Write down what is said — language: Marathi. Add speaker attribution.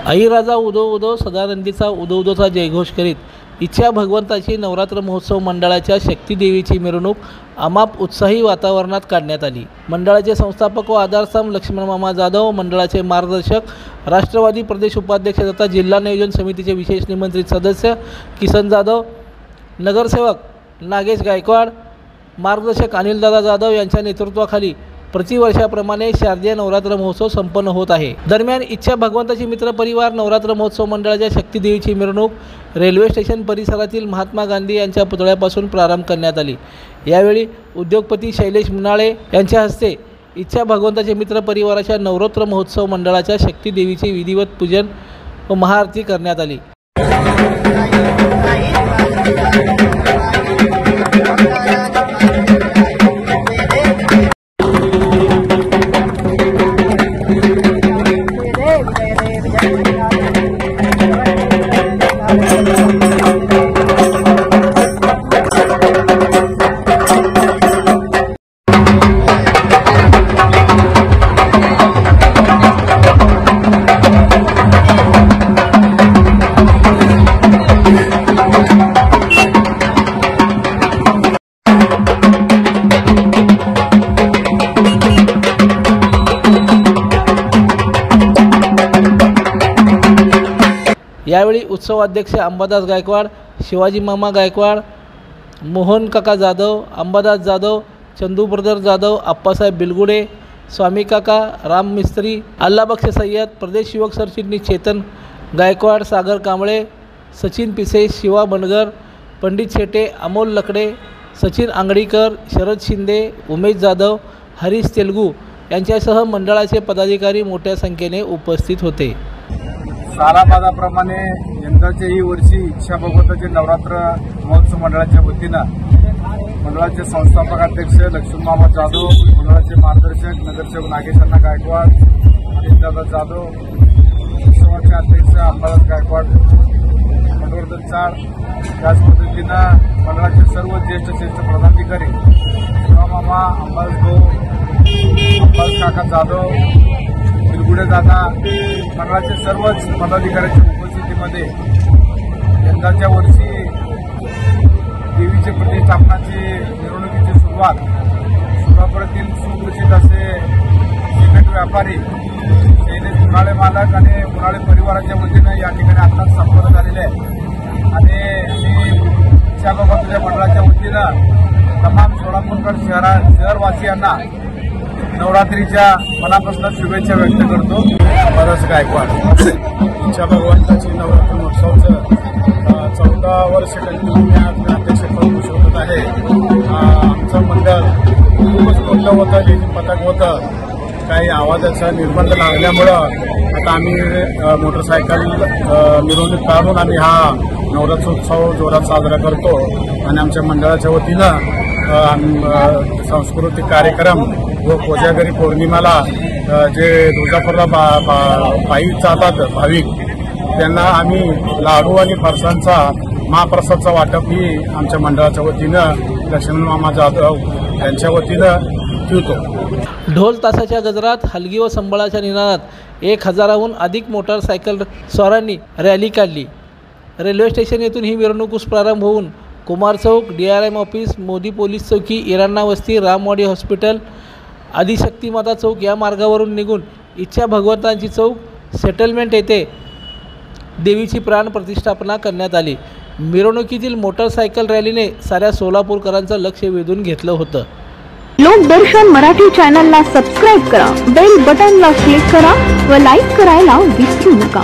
Speaker 1: आई राजा उदो उदो सदानंदीचा उदो उदोचा जयघोष करीत इच्छा भगवंताची नवरात्र महोत्सव मंडळाच्या शक्तीदेवीची मिरवणूक अमाप उत्साही वातावरणात काढण्यात आली। मंडळाचे संस्थापक व आधारस्तंभ लक्ष्मण मामा जाधव, मंडळाचे मार्गदर्शक राष्ट्रवादी प्रदेश उपाध्यक्ष तथा जिल्हा नियोजन समितीचे विशेष निमंत्रित सदस्य किसन जाधव, नगरसेवक नागेश गायकवाड, मार्गदर्शक अनिलदादा जाधव यांच्या नेतृत्वाखाली प्रतिवर्षाप्रमाणे शारदीय नवरात्र महोत्सव संपन्न होत आहे। दरम्यान इच्छा भगवंताची मित्र परिवार नवरात्र महोत्सव मंडळाच्या शक्तीदेवीची मिरवणूक रेल्वे स्टेशन परिसरातील महात्मा गांधी यांच्या पुतळ्यापासून प्रारंभ करण्यात आली। यावेळी उद्योगपती शैलेश मुनाळे यांच्या हस्ते इच्छा भगवंताचे मित्र परिवाराच्या नवरात्र महोत्सव मंडळाच्या शक्तीदेवीचे विधिवत पूजन व महाआरती करण्यात आली। यावेळी उत्सव अध्यक्ष अंबादास गायकवाड, शिवाजी मामा गायकवाड, मोहन काका जाधव, अंबादास जाधव, चंदू ब्रदर जाधव, अप्पासाहेब बिलगुडे, स्वामी काका, राम मिस्त्री, अल्लाबक्ष सय्यद, प्रदेश युवक सरचिटणीस चेतन गायकवाड, सागर कांबळे, सचिन पिसे, शिवा बनगर, पंडित शेटे, अमोल लकडे, सचिन आंगडीकर, शरद शिंदे, उमेश जाधव, हरीश तेलगू यांच्यासह मंडळाचे पदाधिकारी मोठ्या संख्येने उपस्थित होते।
Speaker 2: सालाबादाप्रमाणे यंदाच्या ही वर्षी इच्छा भगवंताचे नवरात्र महोत्सव मंडळाच्या वतीनं मंडळाचे संस्थापक अध्यक्ष लक्ष्मण मामा जाधव, मंडळाचे मार्गदर्शक नगरसेवक नागेशांना गायकवाड, अनिलदादा जाधव, उत्सवाचे अध्यक्ष अंबादास गायकवाड, मनोहर चाळ, त्याच पद्धतीनं मंडळाचे सर्व ज्येष्ठ पदाधिकारी शिवामामा, अंबादास भाऊ, अंबादास काका जाधव, बिलगुडे दादा, मंडळाचे सर्वच पदाधिकाऱ्यांच्या उपस्थितीमध्ये यंदाच्या वर्षी देवीचे प्रतिष्ठापनाची मिरवणुकीची सुरुवात सोलापुरातील सुप्रसिद्ध असे सिमेंट व्यापारी शैलेश मुनाळे मालक आणि मुनाळे परिवाराच्या वतीनं या ठिकाणी आत्ताच संपन्न झालेले आहे। आणि इच्छा भगवंताच्या मंडळाच्या वतीनं तमाम सोलापूरकर शहरवासियांना नवरात्रीच्या मनापासून शुभेच्छा व्यक्त करतो। बरंच गायकवाड इच्छा भगवंताची नवरात्र महोत्सवचं 14 वर्ष कंटिन्यू अध्यक्षपद शोधत आहे। आमचं मंडळ खूपच मोठं होतं, लेझिम पथक होतं, काही आवाजाचा निर्बंध लागल्यामुळं आता आम्ही मोटरसायकल मिरवणूक काढून आम्ही हा नवरात्रोत्सव जोरात साजरा करतो। आणि आमच्या मंडळाच्या वतीनं सांस्कृतिक कार्यक्रम व कोजागरी पौर्णिमाला जे तुळजापूरला पायी जातात भाविक त्यांना आम्ही लाडू आणि फरसांचा महाप्रसादचा वाटप ही आमच्या मंडळाच्या वतीनं लक्ष्मण मामा जाधव यांच्या वतीनं ठेवतो।
Speaker 1: ढोल तासाच्या गजरात, हलगी व संबळाच्या निनादात 1000हून अधिक मोटारसायकल स्वारांनी रॅली काढली। रेल्वे स्टेशन येथून ही मिरवणूक प्रारंभ होऊन कुमार चौक, DRM ऑफिस, मोदी पोलीस चौकी, इराणा वस्ती, रामवाडी हॉस्पिटल, आदिशक्ती माता चौक या मार्गावरून निघून इच्छा भगवंतांची चौक सेटलमेंट येथे देवीची प्राण प्रतिष्ठापना करण्यात आली। मिरवणुकीतील मोटारसायकल रॅलीने साऱ्या सोलापूरकरांचं लक्ष वेधून घेतलं होतं।
Speaker 3: लोकदर्शन मराठी चॅनलला सबस्क्राइब करा, बेल बटनला क्लिक करा व लाईक करायला विसरू नका।